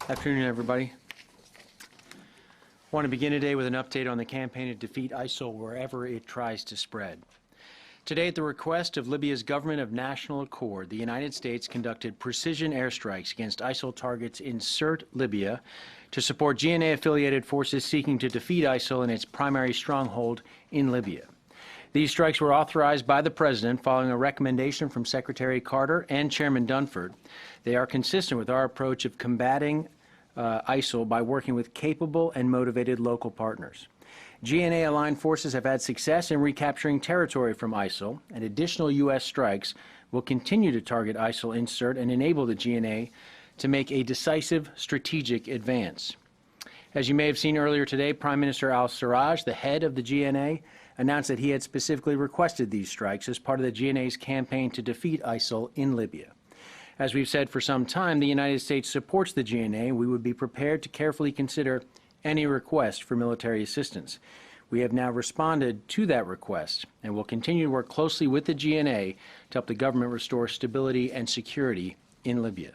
Afternoon, everybody. I want to begin today with an update on the campaign to defeat ISIL wherever it tries to spread. Today, at the request of Libya's government of national accord, the United States conducted precision airstrikes against ISIL targets in Sirte, Libya, to support GNA-affiliated forces seeking to defeat ISIL in its primary stronghold in Libya. These strikes were authorized by the President following a recommendation from Secretary Carter and Chairman Dunford. They are consistent with our approach of combating ISIL by working with capable and motivated local partners. GNA-aligned forces have had success in recapturing territory from ISIL, and additional U.S. strikes will continue to target ISIL in Sirte and enable the GNA to make a decisive strategic advance. As you may have seen earlier today, Prime Minister al-Sarraj, the head of the GNA, announced that he had specifically requested these strikes as part of the GNA's campaign to defeat ISIL in Libya. As we've said for some time, the United States supports the GNA. We would be prepared to carefully consider any request for military assistance. We have now responded to that request and will continue to work closely with the GNA to help the government restore stability and security in Libya.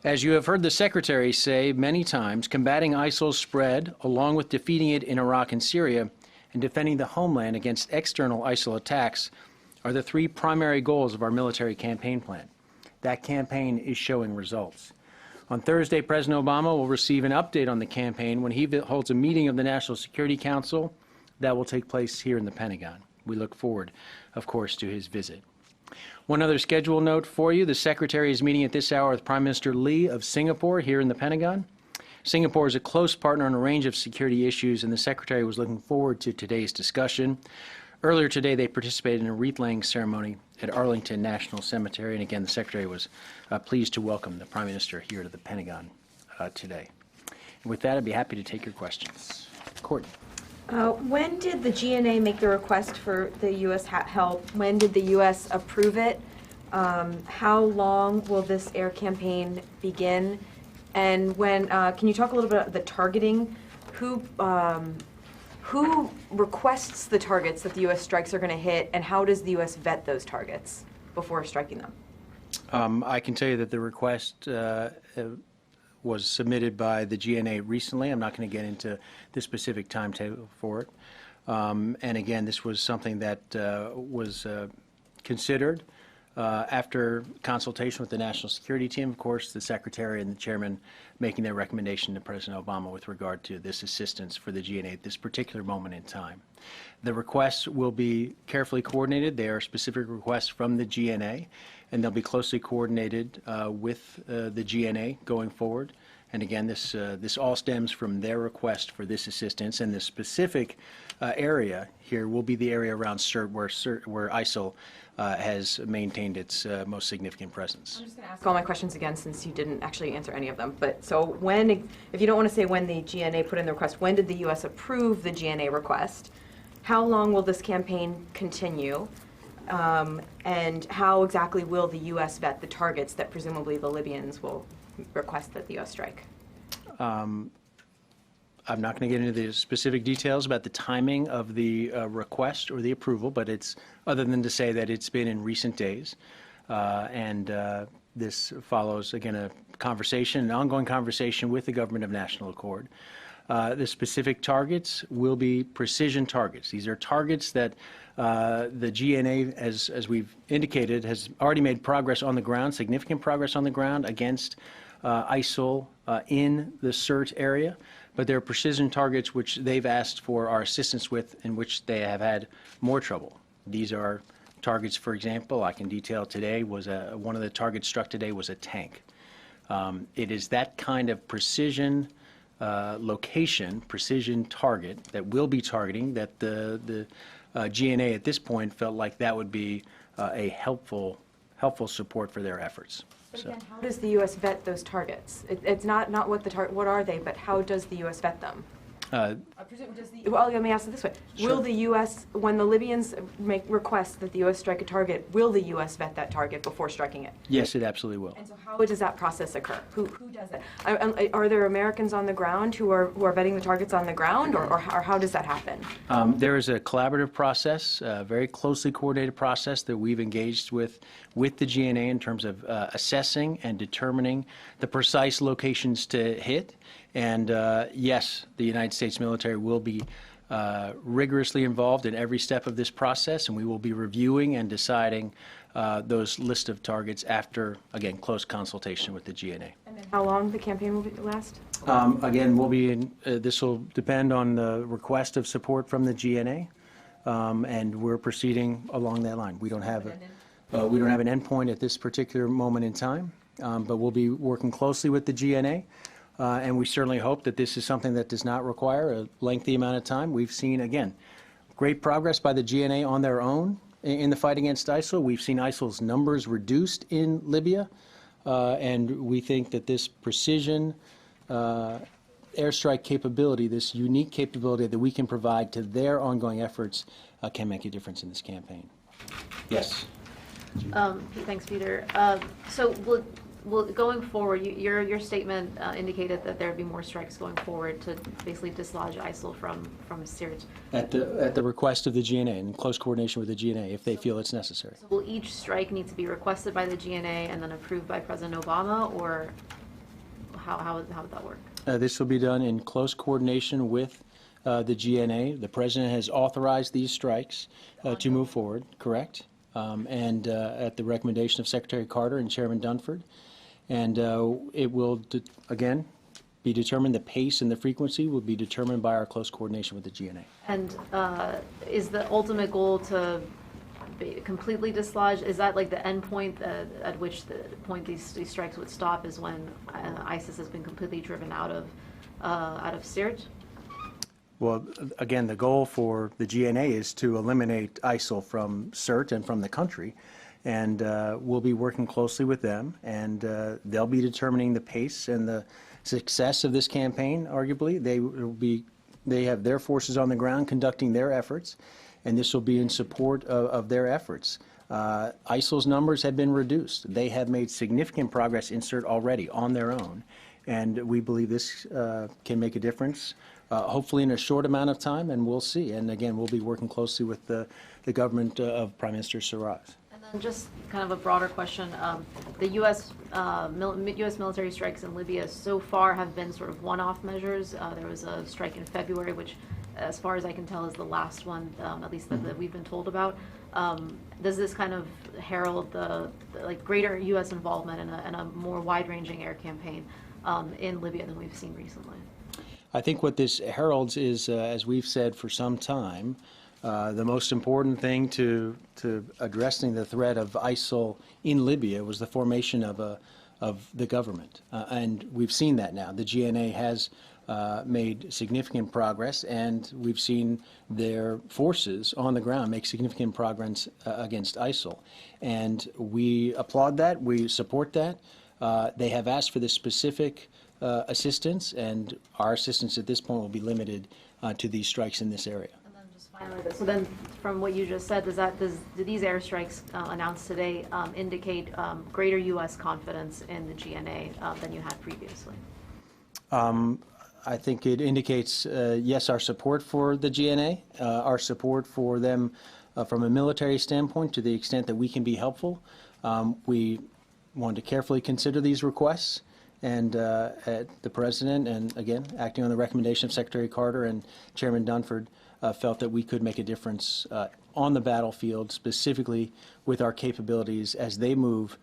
As you have heard the Secretary say many times, combating ISIL's spread, along with defeating it in Iraq and Syria, and defending the homeland against external ISIL attacks, are the three primary goals of our military campaign plan. That campaign is showing results. On Thursday, President Obama will receive an update on the campaign when he holds a meeting of the National Security Council that will take place here in the Pentagon. We look forward, of course, to his visit. One other schedule note for you. The Secretary is meeting at this hour with Prime Minister Lee of Singapore here in the Pentagon. Singapore is a close partner on a range of security issues, and the Secretary was looking forward to today's discussion. Earlier today, they participated in a wreath-laying ceremony at Arlington National Cemetery, and again, the Secretary was pleased to welcome the Prime Minister here to the Pentagon today. And with that, I'd be happy to take your questions. Courtney. When did the GNA make the request for the U.S. help? When did the U.S. approve it? How long will this air campaign begin? And when, can you talk a little bit about the targeting? Who requests the targets that the U.S. strikes are going to hit, and how does the U.S. vet those targets before striking them? I can tell you that the request was submitted by the GNA recently. I'm not going to get into the specific timetable for it. And again, this was something that was considered after consultation with the National Security Team, of course, the Secretary and the Chairman making their recommendation to President Obama with regard to this assistance for the GNA at this particular moment in time. The requests will be carefully coordinated. They are specific requests from the GNA, and they'll be closely coordinated with the GNA going forward. And again, this all stems from their request for this assistance, and the specific area here will be the area around Sirte where ISIL has maintained its most significant presence. I'm just going to ask all my questions again since you didn't actually answer any of them. But so when, if you don't want to say when the GNA put in the request, when did the U.S. approve the GNA request? How long will this campaign continue? And how exactly will the U.S. vet the targets that presumably the Libyans will request that the U.S. strike? I'm not going to get into the specific details about the timing of the request or the approval, but it's other than to say that it's been in recent days. This follows, again, an ongoing conversation with the Government of National Accord. The specific targets will be precision targets. These are targets that the GNA, as we've indicated, has already made progress on the ground, significant progress on the ground against ISIL in the Sirte area. But there are precision targets which they've asked for our assistance with, in which they have had more trouble. These are targets, for example, I can detail today, was one of the targets struck today was a tank. It is that kind of precision location, precision target that we'll be targeting that the GNA at this point felt like that would be a helpful support for their efforts. But again, how does the U.S. vet those targets? It's not what are they, but how does the U.S. vet them? Well, let me ask it this way. Sure. Will the U.S., when the Libyans make requests that the U.S. strike a target, will the U.S. vet that target before striking it? Yes, it absolutely will. And so how does that process occur? Who does it? Are there Americans on the ground who are vetting the targets on the ground, or how does that happen? There is a collaborative process, a very closely coordinated process that we've engaged with the GNA in terms of assessing and determining the precise locations to hit. And yes, the United States military will be rigorously involved in every step of this process, and we will be reviewing and deciding those list of targets after, again, close consultation with the GNA. And then how long the campaign will last? Again, we'll be in, this will depend on the request of support from the GNA, and we're proceeding along that line. We don't have an endpoint at this particular moment in time, but we'll be working closely with the GNA. And we certainly hope that this is something that does not require a lengthy amount of time. We've seen, again, great progress by the GNA on their own in the fight against ISIL. We've seen ISIL's numbers reduced in Libya, and we think that this precision airstrike capability, this unique capability that we can provide to their ongoing efforts can make a difference in this campaign. Yes? Thanks, Peter. So well, going forward, your statement indicated that there would be more strikes going forward to basically dislodge ISIL from Sirte. At the request of the GNA, in close coordination with the GNA, if they feel it's necessary. So will each strike need to be requested by the GNA and then approved by President Obama, or how would that work? This will be done in close coordination with the GNA. The President has authorized these strikes to move forward, correct? And at the recommendation of Secretary Carter and Chairman Dunford. And it will, again, be determined, the pace and the frequency will be determined by our close coordination with the GNA. And is the ultimate goal to completely dislodge? Is that like the end point at which the point these strikes would stop is when ISIS has been completely driven out of Sirte? Well, again, the goal for the GNA is to eliminate ISIL from Sirte and from the country. And we'll be working closely with them, and they'll be determining the pace and the success of this campaign, arguably. They have their forces on the ground conducting their efforts, and this will be in support of their efforts. ISIL's numbers have been reduced. They have made significant progress in Sirte already on their own, and we believe this can make a difference, hopefully in a short amount of time, and we'll see. And again, we'll be working closely with the government of Prime Minister Sarraj. And just kind of a broader question, the U.S. Military strikes in Libya so far have been sort of one-off measures. There was a strike in February, which, as far as I can tell, is the last one, at least that we've been told about. Does this kind of herald the like greater U.S. involvement in a more wide-ranging air campaign in Libya than we've seen recently? I think what this heralds is, as we've said for some time, the most important thing to addressing the threat of ISIL in Libya was the formation of the government. And we've seen that now. The GNA has made significant progress, and we've seen their forces on the ground make significant progress against ISIL. And we applaud that. We support that. They have asked for this specific assistance, and our assistance at this point will be limited to these strikes in this area. So then, from what you just said, do these airstrikes announced today indicate greater U.S. confidence in the GNA than you had previously? I think it indicates, yes, our support for the GNA, our support for them from a military standpoint to the extent that we can be helpful. We want to carefully consider these requests, and the President, and again, acting on the recommendation of Secretary Carter and Chairman Dunford, felt that we could make a difference on the battlefield, specifically with our capabilities as they move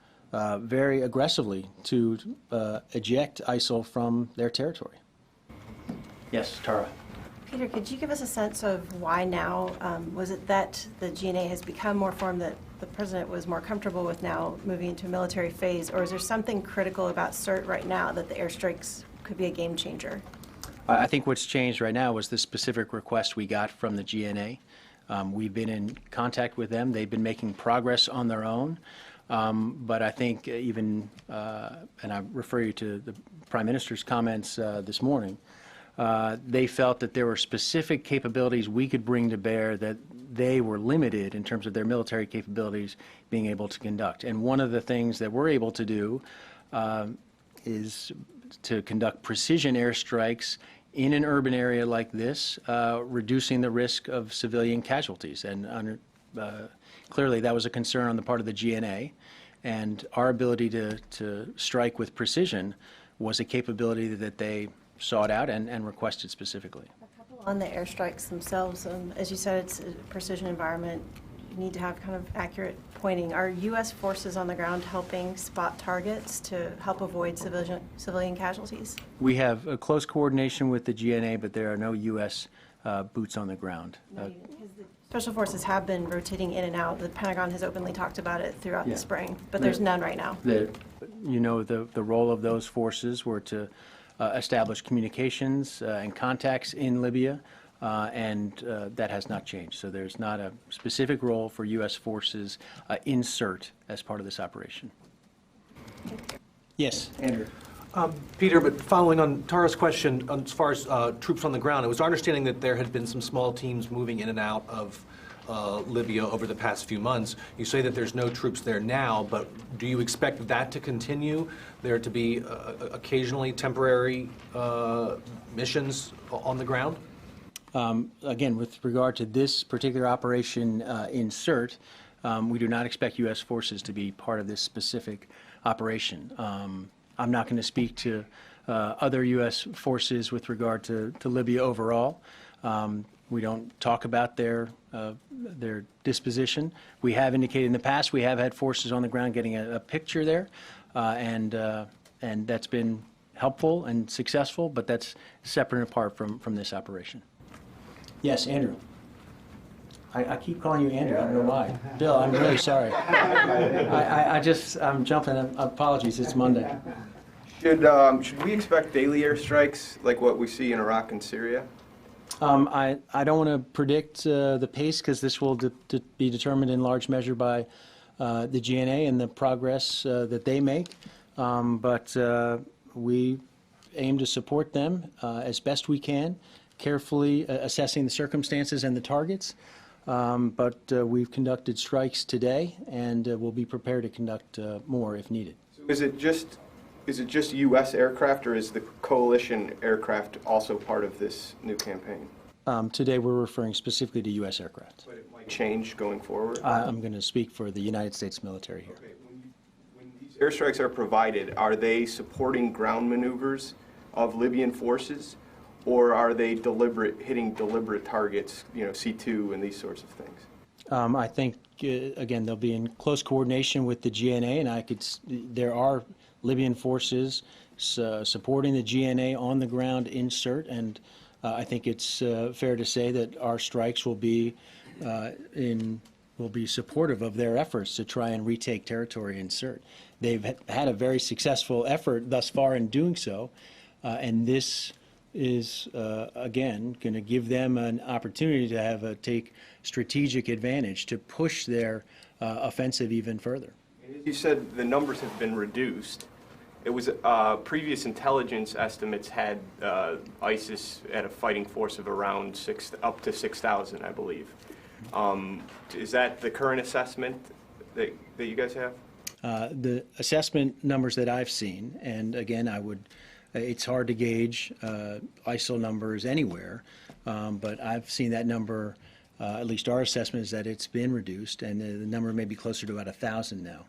very aggressively to eject ISIL from their territory. Yes, Tara. Peter, could you give us a sense of why now? Was it that the GNA has become more formed, that the President was more comfortable with now moving into a military phase, or is there something critical about Sirte right now that the airstrikes could be a game changer? I think what's changed right now was the specific request we got from the GNA. We've been in contact with them. They've been making progress on their own. But I think even, and I refer you to the Prime Minister's comments this morning, they felt that there were specific capabilities we could bring to bear that they were limited in terms of their military capabilities being able to conduct. And one of the things that we're able to do is to conduct precision airstrikes in an urban area like this, reducing the risk of civilian casualties. And clearly that was a concern on the part of the GNA, and our ability to strike with precision was a capability that they sought out and requested specifically. On the airstrikes themselves, as you said, it's a precision environment. You need to have kind of accurate pointing. Are U.S. forces on the ground helping spot targets to help avoid civilian casualties? We have a close coordination with the GNA, but there are no U.S. Boots on the ground. Special forces have been rotating in and out. The Pentagon has openly talked about it throughout Yeah. the spring, but there's none right now. The role of those forces were to establish communications and contacts in Libya, and that has not changed. So there's not a specific role for U.S. forces in CERT as part of this operation. Yes, Andrew. Peter, but following on Tara's question, as far as troops on the ground, it was our understanding that there had been some small teams moving in and out of Libya over the past few months. You say that there's no troops there now, but do you expect that to continue? There to be occasionally temporary missions on the ground? Again, with regard to this particular operation in CERT, we do not expect U.S. forces to be part of this specific operation. I'm not going to speak to other U.S. forces with regard to Libya overall. We don't talk about their disposition. We have indicated in the past we have had forces on the ground getting a picture there, and that's been helpful and successful, but that's separate and apart from this operation. Yes, Andrew. I keep calling you Andrew. I don't know why. Bill, I'm really sorry. I'm jumping. Apologies. It's Monday. Should we expect daily airstrikes like what we see in Iraq and Syria? I don't want to predict the pace because this will be determined in large measure by the GNA and the progress that they make. But we aim to support them as best we can, carefully assessing the circumstances and the targets. But we've conducted strikes today, and we'll be prepared to conduct more if needed. So is it just U.S. aircraft, or is the coalition aircraft also part of this new campaign? Today we're referring specifically to U.S. aircraft. But it might change going forward? I'm going to speak for the United States military here. Okay. When these airstrikes are provided, are they supporting ground maneuvers of Libyan forces, or are they hitting deliberate targets, C2 and these sorts of things? I think, again, they'll be in close coordination with the GNA, and there are Libyan forces supporting the GNA on the ground in CERT, and I think it's fair to say that our strikes will be supportive of their efforts to try and retake territory in CERT. They've had a very successful effort thus far in doing so, and this is, again, going to give them an opportunity to take strategic advantage to push their offensive even further. You said the numbers have been reduced. It was previous intelligence estimates had ISIS at a fighting force of around up to 6,000, I believe. Is that the current assessment that you guys have? The assessment numbers that I've seen, and again, it's hard to gauge ISIL numbers anywhere, but I've seen that number, at least our assessment is that it's been reduced, and the number may be closer to about 1,000 now.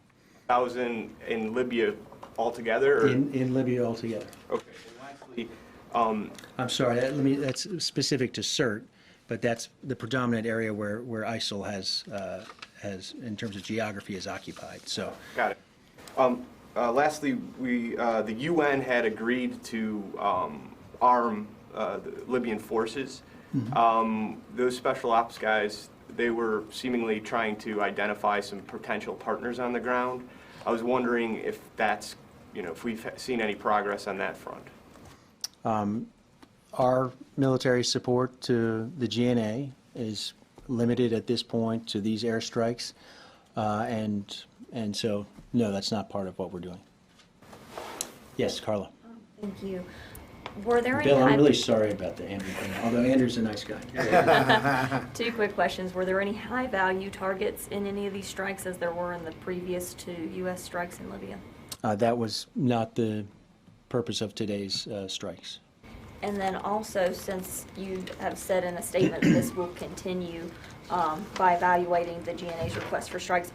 1,000 in Libya altogether? Or? In Libya altogether. Okay. And lastly, I'm sorry, that's specific to CERT, but that's the predominant area where ISIL has, in terms of geography, is occupied. So. Got it. Lastly, the UN had agreed to arm the Libyan forces. Mm-hmm. Those special ops guys, they were seemingly trying to identify some potential partners on the ground. I was wondering if that's, if we've seen any progress on that front. Our military support to the GNA is limited at this point to these airstrikes, and so, no, that's not part of what we're doing. Yes, Carla. Thank you. Were there any Bill, I'm high- really sorry about the Andrew thing, although Andrew's a nice guy. Two quick questions. Were there any high-value targets in any of these strikes as there were in the previous two U.S. strikes in Libya? That was not the purpose of today's strikes. And then also, since you have said in a statement that this will continue by evaluating the GNA's request for strikes,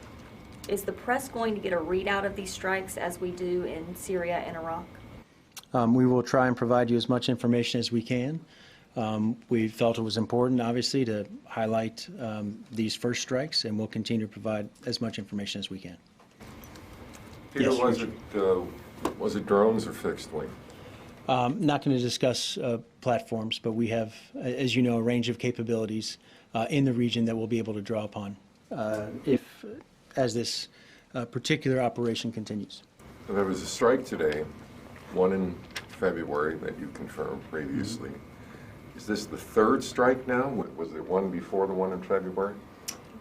is the press going to get a readout of these strikes as we do in Syria and Iraq? We will try and provide you as much information as we can. We felt it was important, obviously, to highlight these first strikes, and we'll continue to provide as much information as we can. Peter, Yes, was it drones or fixed wing? Not going to discuss platforms, but we have, as you know, a range of capabilities in the region that we'll be able to draw upon as this particular operation continues. So there was a strike today, one in February that you confirmed previously. Is this the third strike now? Was there one before the one in February?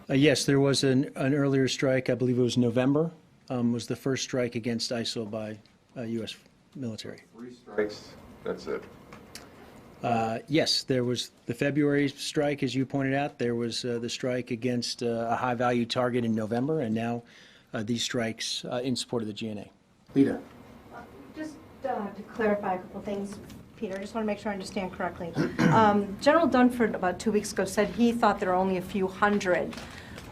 Yes, there was an earlier strike, I believe it was November, was the first strike against ISIL by U.S. military. 3 strikes, that's it. Yes, there was the February strike, as you pointed out. There was the strike against a high-value target in November, and now these strikes in support of the GNA. Lita. Just to clarify a couple things, Peter, I just want to make sure I understand correctly. General Dunford, about 2 weeks ago, said he thought there were only a few hundred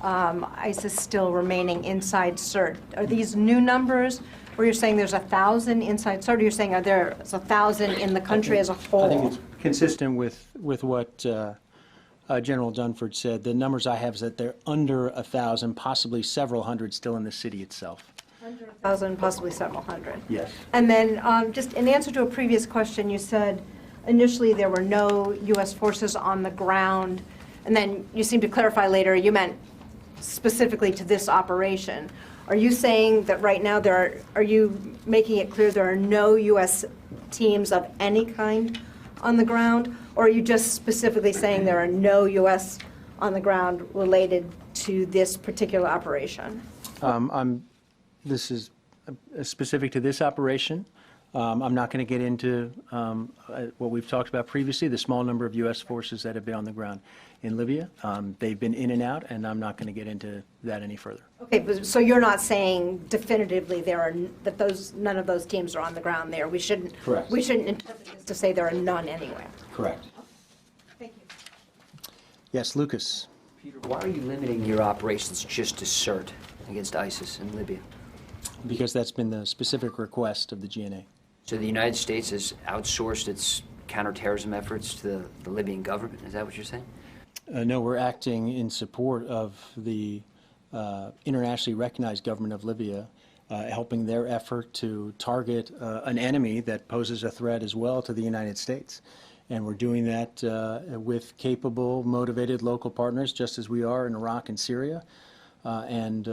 ISIS still remaining inside CERT. Are these new numbers, or you're saying there's 1,000 inside CERT, or you're saying there's 1,000 in the country as a whole? I think it's consistent with what General Dunford said. The numbers I have is that they're under 1,000, possibly several hundred still in the city itself. 1,000, possibly several hundred. Yes. And then, just in answer to a previous question, you said initially there were no U.S. forces on the ground, and then you seemed to clarify later you meant specifically to this operation. Are you saying that right now are you making it clear there are no U.S. teams of any kind on the ground, or are you just specifically saying there are no U.S. on the ground related to this particular operation? This is specific to this operation. I'm not going to get into what we've talked about previously, the small number of U.S. forces that have been on the ground in Libya. They've been in and out, and I'm not going to get into that any further. Okay, so you're not saying definitively none of those teams are on the ground there. Correct. We shouldn't interpret this to say there are none anywhere. Correct. Thank you. Yes, Lucas. Peter, why are you limiting your operations just to CERT against ISIS in Libya? Because that's been the specific request of the GNA. So the United States has outsourced its counterterrorism efforts to the Libyan government? Is that what you're saying? No, we're acting in support of the internationally recognized government of Libya, helping their effort to target an enemy that poses a threat as well to the United States. And we're doing that with capable, motivated local partners, just as we are in Iraq and Syria. And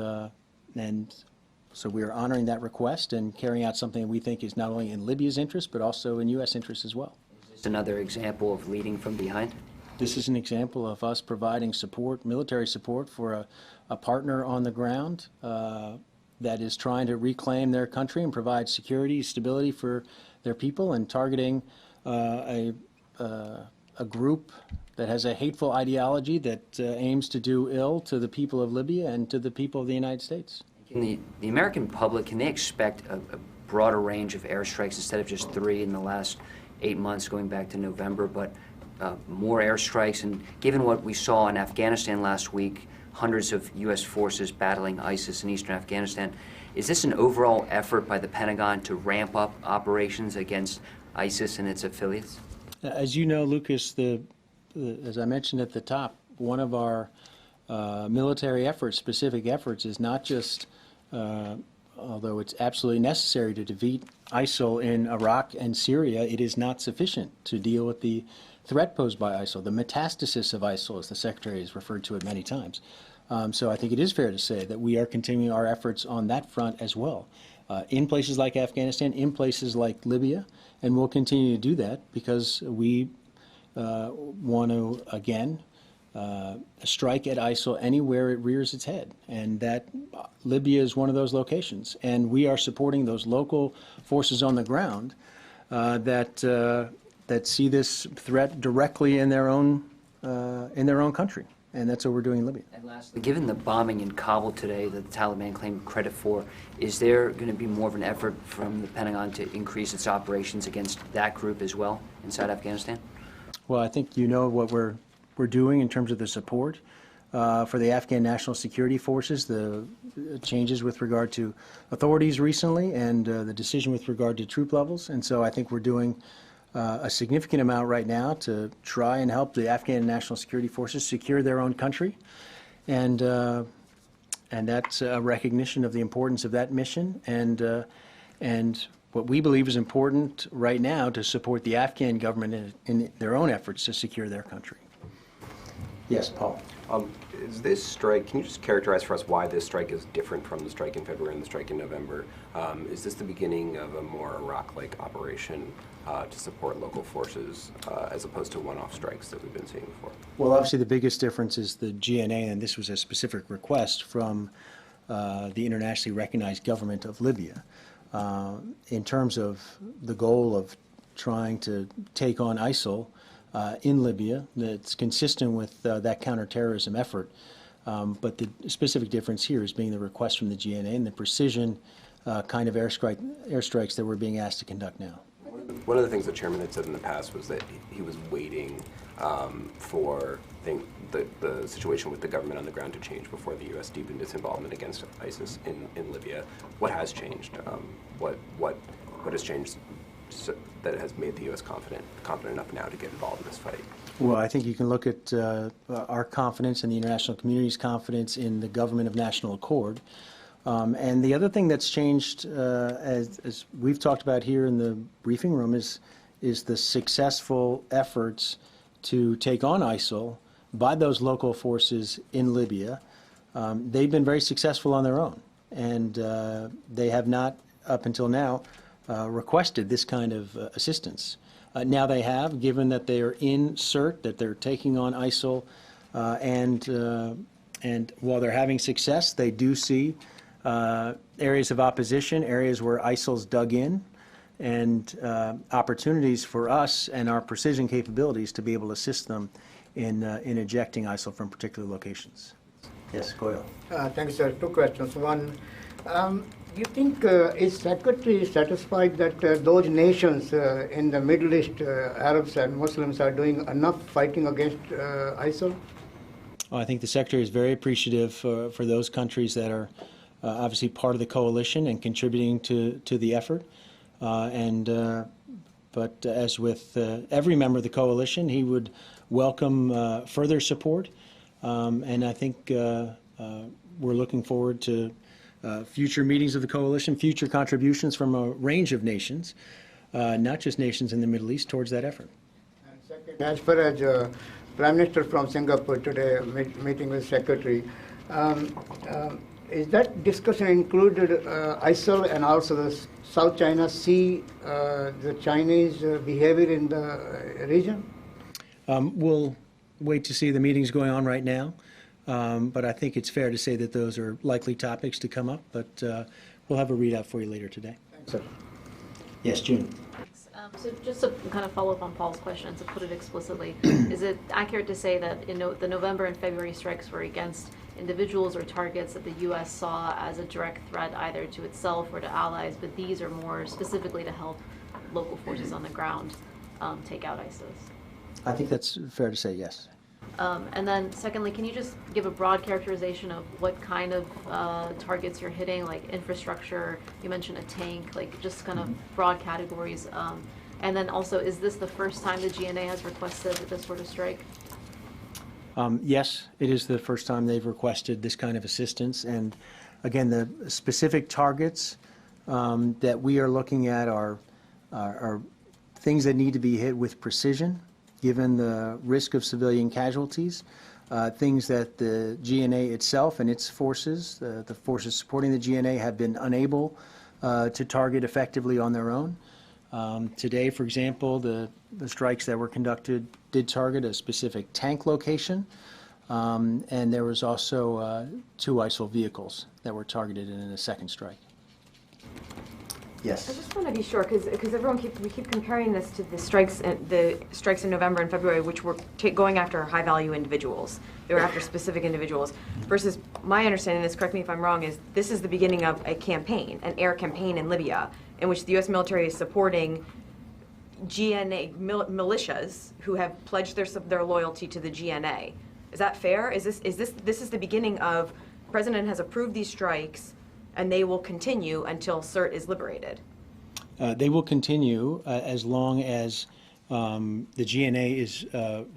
so we are honoring that request and carrying out something that we think is not only in Libya's interest, but also in U.S. interest as well. Is this another example of leading from behind? This is an example of us providing support, military support, for a partner on the ground that is trying to reclaim their country and provide security, stability for their people, and targeting a group that has a hateful ideology that aims to do ill to the people of Libya and to the people of the United States. Can the American public, can they expect a broader range of airstrikes instead of just 3 in the last 8 months going back to November, but more airstrikes? And given what we saw in Afghanistan last week, hundreds of U.S. forces battling ISIS in eastern Afghanistan, is this an overall effort by the Pentagon to ramp up operations against ISIS and its affiliates? As you know, Lucas, as I mentioned at the top, one of our military efforts, specific efforts, is not just, although it's absolutely necessary to defeat ISIL in Iraq and Syria, it is not sufficient to deal with the threat posed by ISIL, the metastasis of ISIL, as the Secretary has referred to it many times. So I think it is fair to say that we are continuing our efforts on that front as well, in places like Afghanistan, in places like Libya, and we'll continue to do that because we want to, again, strike at ISIL anywhere it rears its head, and that Libya is one of those locations. And we are supporting those local forces on the ground that that see this threat directly in their own country, and that's what we're doing in Libya. And lastly, given the bombing in Kabul today that the Taliban claimed credit for, is there going to be more of an effort from the Pentagon to increase its operations against that group as well inside Afghanistan? Well, I think you know what we're doing in terms of the support for the Afghan National Security Forces, the changes with regard to authorities recently, and the decision with regard to troop levels. And so I think we're doing a significant amount right now to try and help the Afghan National Security Forces secure their own country. And that's a recognition of the importance of that mission and what we believe is important right now to support the Afghan government in their own efforts to secure their country. Yes, Paul. Is this strike, can you just characterize for us why this strike is different from the strike in February and the strike in November? Is this the beginning of a more Iraq-like operation to support local forces as opposed to one-off strikes that we've been seeing before? Well, obviously the biggest difference is the GNA, and this was a specific request from the internationally recognized government of Libya. In terms of the goal of trying to take on ISIL in Libya, that's consistent with that counterterrorism effort. But the specific difference here is being the request from the GNA and the precision kind of airstrikes that we're being asked to conduct now. One of the things the chairman had said in the past was that he was waiting for the situation with the government on the ground to change before the U.S. deepened its involvement against ISIS in Libya. What has changed? What has changed that has made the U.S. confident enough now to get involved in this fight? Well, I think you can look at our confidence and the international community's confidence in the government of national accord. And the other thing that's changed, as we've talked about here in the briefing room, is the successful efforts to take on ISIL by those local forces in Libya. They've been very successful on their own, and they have not, up until now, requested this kind of assistance. Now they have, given that they are in CERT, that they're taking on ISIL, and while they're having success, they do see areas of opposition, areas where ISIL's dug in, and opportunities for us and our precision capabilities to be able to assist them in ejecting ISIL from particular locations. Yes, Goyal. Thank you, sir. Two questions. One, do you think is Secretary satisfied that those nations in the Middle East, Arabs and Muslims, are doing enough fighting against ISIL? Well, I think the Secretary is very appreciative for those countries that are obviously part of the coalition and contributing to the effort. But as with every member of the coalition, he would welcome further support. And I think we're looking forward to future meetings of the coalition, future contributions from a range of nations, not just nations in the Middle East, towards that effort. And second, as far as Prime Minister from Singapore today meeting with Secretary, is that discussion included ISIL and also the South China Sea, the Chinese behavior in the region? We'll wait to see the meetings going on right now. But I think it's fair to say that those are likely topics to come up, but we'll have a readout for you later today. Thanks, sir. Yes, June. So just to kind of follow up on Paul's question and to put it explicitly, is it accurate to say that the November and February strikes were against individuals or targets that the U.S. saw as a direct threat either to itself or to allies, but these are more specifically to help local forces on the ground take out ISIS? I think that's fair to say, yes. And then secondly, can you just give a broad characterization of what kind of targets you're hitting, like infrastructure, you mentioned a tank, like just kind of broad categories. And then also, is this the first time the GNA has requested this sort of strike? Yes, it is the first time they've requested this kind of assistance. And again, the specific targets that we are looking at are things that need to be hit with precision, given the risk of civilian casualties, things that the GNA itself and its forces, the forces supporting the GNA, have been unable to target effectively on their own. Today, for example, the strikes that were conducted did target a specific tank location, and there was also 2 ISIL vehicles that were targeted in a second strike. I Yes. just want to be sure, because we keep comparing this to the strikes in November and February, which were going after high-value individuals. They were after specific individuals, versus my understanding, this, correct me if I'm wrong, is this is the beginning of a campaign, an air campaign in Libya, in which the U.S. military is supporting GNA militias who have pledged their loyalty to the GNA. Is that fair? Is this the beginning of, the President has approved these strikes, and they will continue until CERT is liberated? They will continue as long as the GNA is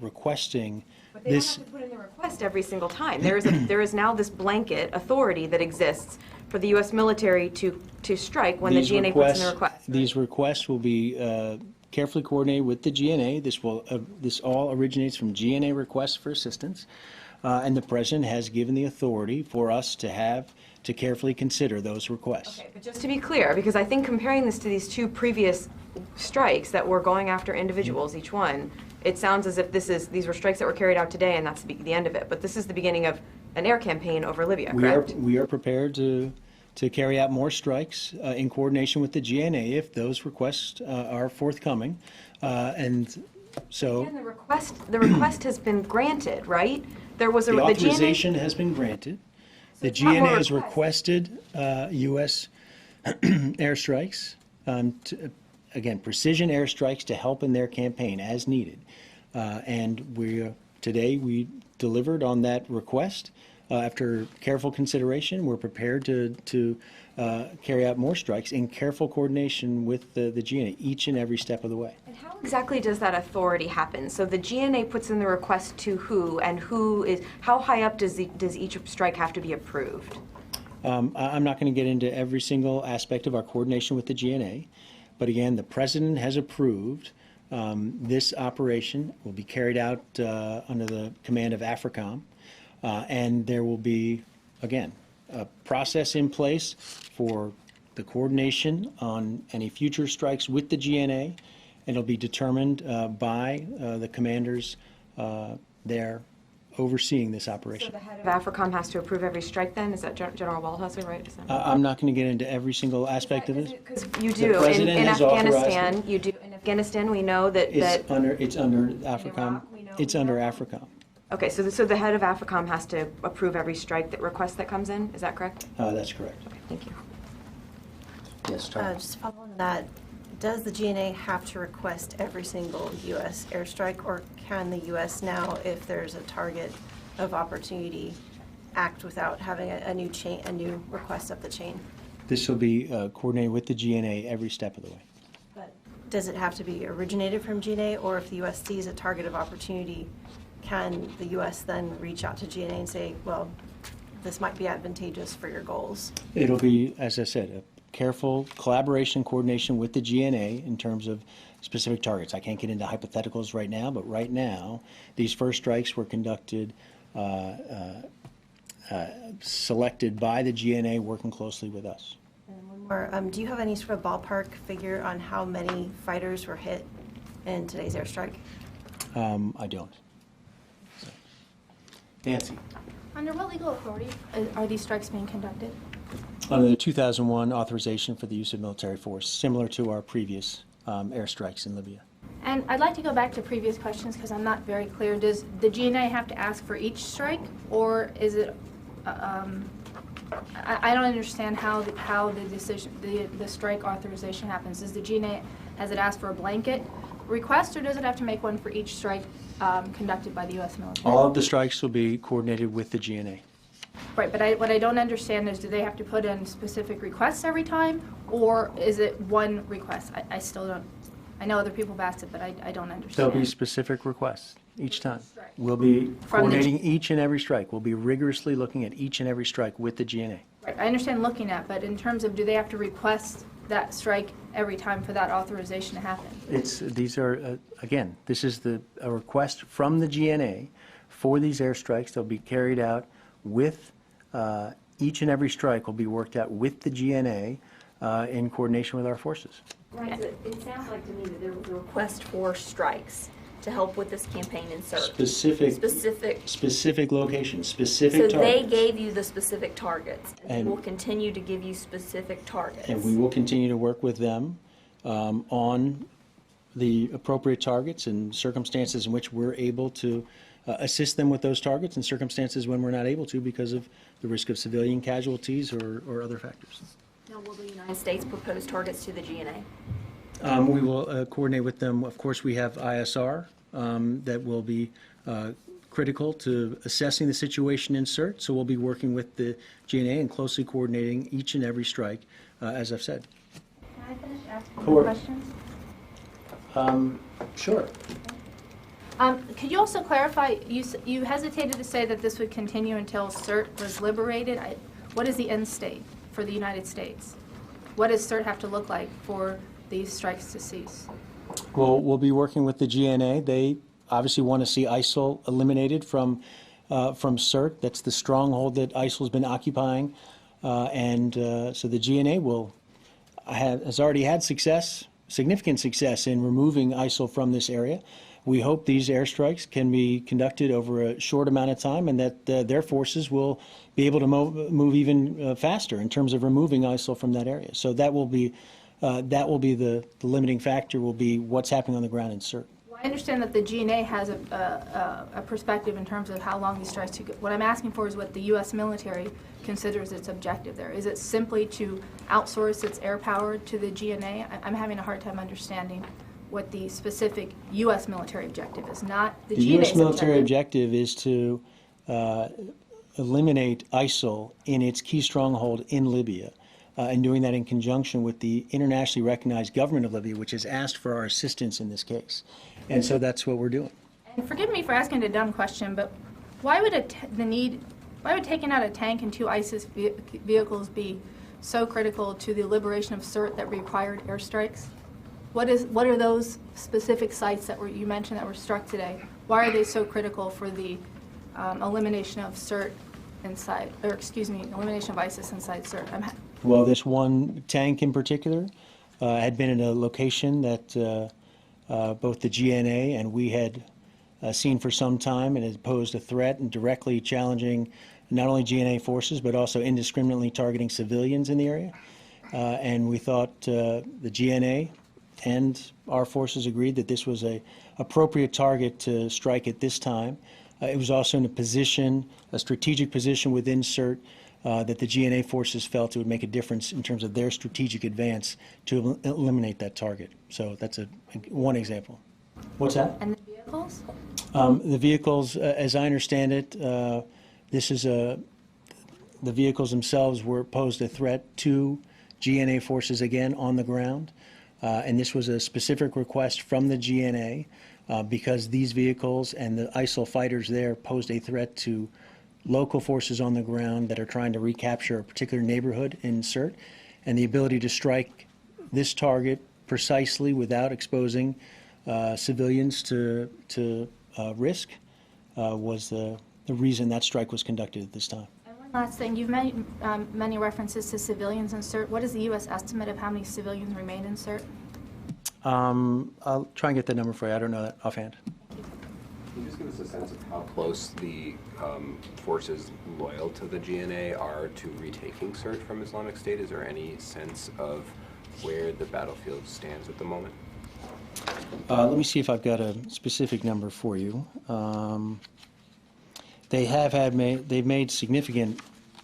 requesting But they this. don't have to put in the request every single time. There is now this blanket authority that exists for the U.S. military to strike when the These GNA puts in the request. These requests will be carefully coordinated with the GNA. This all originates from GNA requests for assistance, and the President has given the authority for us to carefully consider those requests. Okay, but just to be clear, because I think comparing this to these two previous strikes that were going after individuals, each one, it sounds as if these were strikes that were carried out today, and that's the end of it. But this is the beginning of an air campaign over Libya, correct? We are prepared to carry out more strikes in coordination with the GNA if those requests are forthcoming. And so Again, the request has been granted, right? There was the GNA authorization has been granted. The it's not more GNA has requests. requested U.S. airstrikes, again, precision airstrikes to help in their campaign as needed. And today we delivered on that request. After careful consideration, we're prepared to carry out more strikes in careful coordination with the GNA each and every step of the way. And how exactly does that authority happen? So the GNA puts in the request to who, and how high up does each strike have to be approved? I'm not going to get into every single aspect of our coordination with the GNA, but again, the President has approved this operation will be carried out under the command of AFRICOM, and there will be, again, a process in place for the coordination on any future strikes with the GNA, and it'll be determined by the commanders there overseeing this So operation. the head of AFRICOM has to approve every strike then? Is that General Waldhauser, right? Is that- I'm not going to get into every single aspect of this. Because you The do, President in has authorized Afghanistan, it. you do, in Afghanistan, we know that. It's under AFRICOM. Iraq, we know- It's under AFRICOM. Okay, so the head of AFRICOM has to approve every strike request that comes in, is that correct? That's correct. Okay, thank you. Yes, Tom. Just to follow on that, does the GNA have to request every single U.S. airstrike, or can the U.S. now, if there's a target of opportunity, act without having a new request up the chain? This will be coordinated with the GNA every step of the way. But does it have to be originated from GNA, or if the U.S. sees a target of opportunity, can the U.S. then reach out to GNA and say, well, this might be advantageous for your goals? It'll be, as I said, a careful collaboration, coordination with the GNA in terms of specific targets. I can't get into hypotheticals right now, but right now, these first strikes were conducted, selected by the GNA, working closely with us. And one more, do you have any sort of ballpark figure on how many fighters were hit in today's airstrike? I don't. So. Nancy. Under what legal authority are these strikes being conducted? Under the 2001 authorization for the use of military force, similar to our previous airstrikes in Libya. And I'd like to go back to previous questions because I'm not very clear. Does the GNA have to ask for each strike, or is it? I don't understand how the decision, the strike authorization happens. Does the GNA, has it asked for a blanket request, or does it have to make one for each strike conducted by the U.S. military? All of the strikes will be coordinated with the GNA. Right, but what I don't understand is, do they have to put in specific requests every time, or is it one request? I still don't. I know other people have asked it, but I don't understand. There'll be specific requests each time. We'll be coordinating each and every strike. We'll be rigorously looking at each and every strike with the GNA. Right, I understand looking at, but in terms of, do they have to request that strike every time for that authorization to happen? These are, again, this is a request from the GNA for these airstrikes. They'll be carried out with, each and every strike will be worked out with the GNA in coordination with our forces. Right, so it sounds like to me that there was a request for strikes, to help with this campaign in CERT? Specific locations, specific So targets. they gave you the specific targets, and And- they will continue to give you specific targets. And we will continue to work with them on the appropriate targets and circumstances in which we're able to assist them with those targets, and circumstances when we're not able to because of the risk of civilian casualties or other factors. Now, will the United States propose targets to the GNA? We will coordinate with them. Of course, we have ISR that will be critical to assessing the situation in CERT, so we'll be working with the GNA and closely coordinating each and every strike, as I've said. Can I finish asking Sure. questions? Sure. Could you also clarify, you hesitated to say that this would continue until CERT was liberated. What is the end state for the United States? What does CERT have to look like for these strikes to cease? Well, we'll be working with the GNA. They obviously want to see ISIL eliminated from CERT. That's the stronghold that ISIL's been occupying. So the GNA has already had significant success in removing ISIL from this area. We hope these airstrikes can be conducted over a short amount of time and that their forces will be able to move even faster in terms of removing ISIL from that area. So that will be the limiting factor, will be what's happening on the ground in CERT. Well, I understand that the GNA has a perspective in terms of how long these strikes take. What I'm asking for is what the U.S. military considers its objective there. Is it simply to outsource its air power to the GNA? I'm having a hard time understanding what the specific U.S. military objective is, not the GNA's The U.S. military objective is to eliminate ISIL in its key stronghold in Libya, and doing that in conjunction with the internationally recognized government of Libya, which has asked for our assistance in this case. And so that's what we're doing. And forgive me for asking a dumb question, but why would taking out a tank and 2 ISIS vehicles be so critical to the liberation of CERT that required airstrikes? What are those specific sites that you mentioned that were struck today? Why are they so critical for the elimination of CERT elimination of ISIS inside CERT? Well, this one tank in particular had been in a location that both the GNA and we had seen for some time, and it posed a threat and directly challenging not only GNA forces but also indiscriminately targeting civilians in the area. And we thought the GNA and our forces agreed that this was a appropriate target to strike at this time. It was also in a strategic position within CERT that the GNA forces felt it would make a difference in terms of their strategic advance to eliminate that target. So that's one example. What's that? And the vehicles? The vehicles, as I understand it, the vehicles themselves posed a threat to GNA forces again on the ground. And this was a specific request from the GNA because these vehicles and the ISIL fighters there posed a threat to local forces on the ground that are trying to recapture a particular neighborhood in CERT. And the ability to strike this target precisely without exposing civilians to risk was the reason that strike was conducted at this time. Last thing, you've made many references to civilians in CERT. What is the U.S. estimate of how many civilians remain in CERT? I'll try and get that number for you. I don't know that offhand. Can you just give us a sense of how close the forces loyal to the GNA are to retaking CERT from Islamic State? Is there any sense of where the battlefield stands at the moment? Let me see if I've got a specific number for you. They've made significant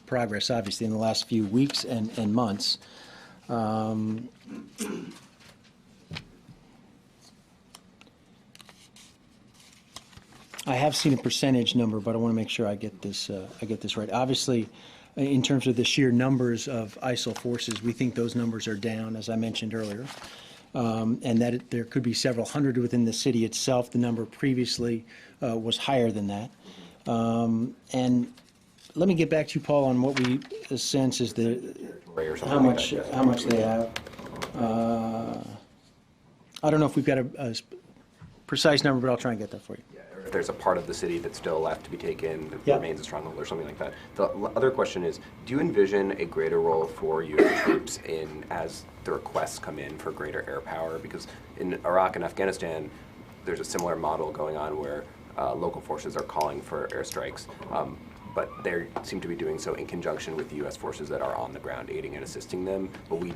progress, obviously, in the last few weeks and months. I have seen a percentage number, but I want to make sure I get this right. Obviously, in terms of the sheer numbers of ISIL forces, we think those numbers are down, as I mentioned earlier, and that there could be several hundred within the city itself. The number previously was higher than that. And let me get back to you, Paul, on what we sense is how much they have. I don't know if we've got a precise number, but I'll try and get that for you. If there's a part of the city that's still left to be taken that Yep. remains a stronghold or something like that. The other question is, do you envision a greater role for U.S. troops as the requests come in for greater air power? Because in Iraq and Afghanistan, there's a similar model going on where local forces are calling for airstrikes, but they seem to be doing so in conjunction with the U.S. forces that are on the ground aiding and assisting them. But we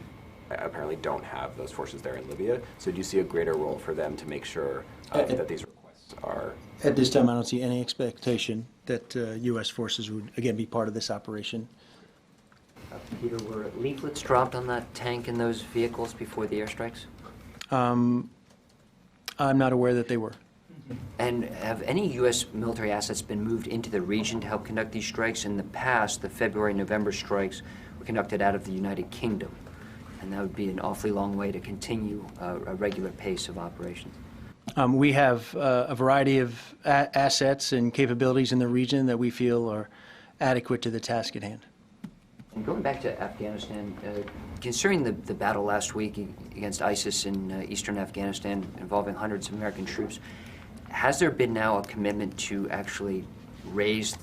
apparently don't have those forces there in Libya. So do you see a greater role for them to make sure that these requests are? At this time, I don't see any expectation that U.S. forces would, again, be part of this operation. Peter, were leaflets dropped on that tank and those vehicles before the airstrikes? I'm not aware that they were. And have any U.S. military assets been moved into the region to help conduct these strikes? In the past, the February-November strikes were conducted out of the United Kingdom, and that would be an awfully long way to continue a regular pace of operations. We have a variety of assets and capabilities in the region that we feel are adequate to the task at hand. And going back to Afghanistan, considering the battle last week against ISIS in eastern Afghanistan involving hundreds of American troops, has there been now a commitment to actually raise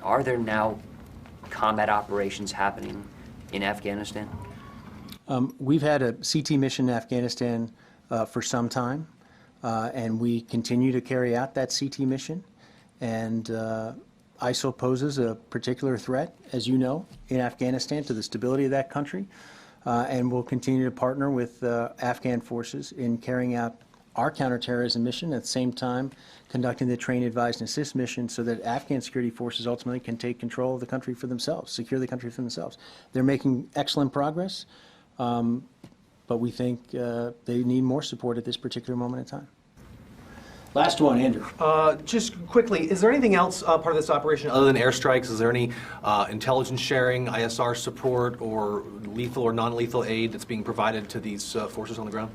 are there now combat operations happening in Afghanistan? We've had a CT mission in Afghanistan for some time, and we continue to carry out that CT mission. And ISIL poses a particular threat, as you know, in Afghanistan to the stability of that country, and we'll continue to partner with Afghan forces in carrying out our counterterrorism mission, at the same time conducting the train, advise, and assist mission so that Afghan security forces ultimately can take control of the country for themselves, secure the country for themselves. They're making excellent progress, but we think they need more support at this particular moment in time. Last one, Andrew. Just quickly, is there anything else part of this operation other than airstrikes? Is there any intelligence sharing, ISR support, or lethal or non-lethal aid that's being provided to these forces on the ground?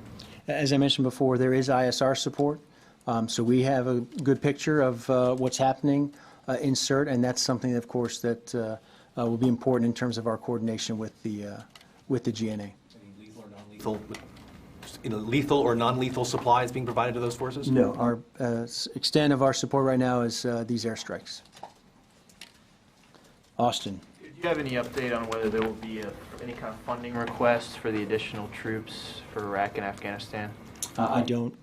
As I mentioned before, there is ISR support, so we have a good picture of what's happening in CERT, and that's something, of course, that will be important in terms of our coordination with the GNA. Any lethal or non-lethal? Lethal or non-lethal supplies being provided to those forces? No. Our extent of our support right now is these airstrikes. Austin. Do you have any update on whether there will be any kind of funding requests for the additional troops for Iraq and Afghanistan? I don't.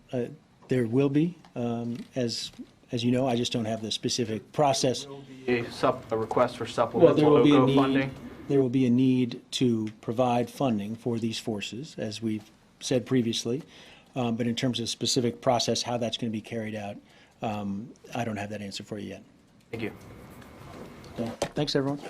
There will be. As you know, I just don't have the specific process. Will be a request for supplemental OCO funding? There will be a need to provide funding for these forces, as we've said previously, but in terms of specific process, how that's going to be carried out, I don't have that answer for you yet. Thank you. Okay. Thanks, everyone.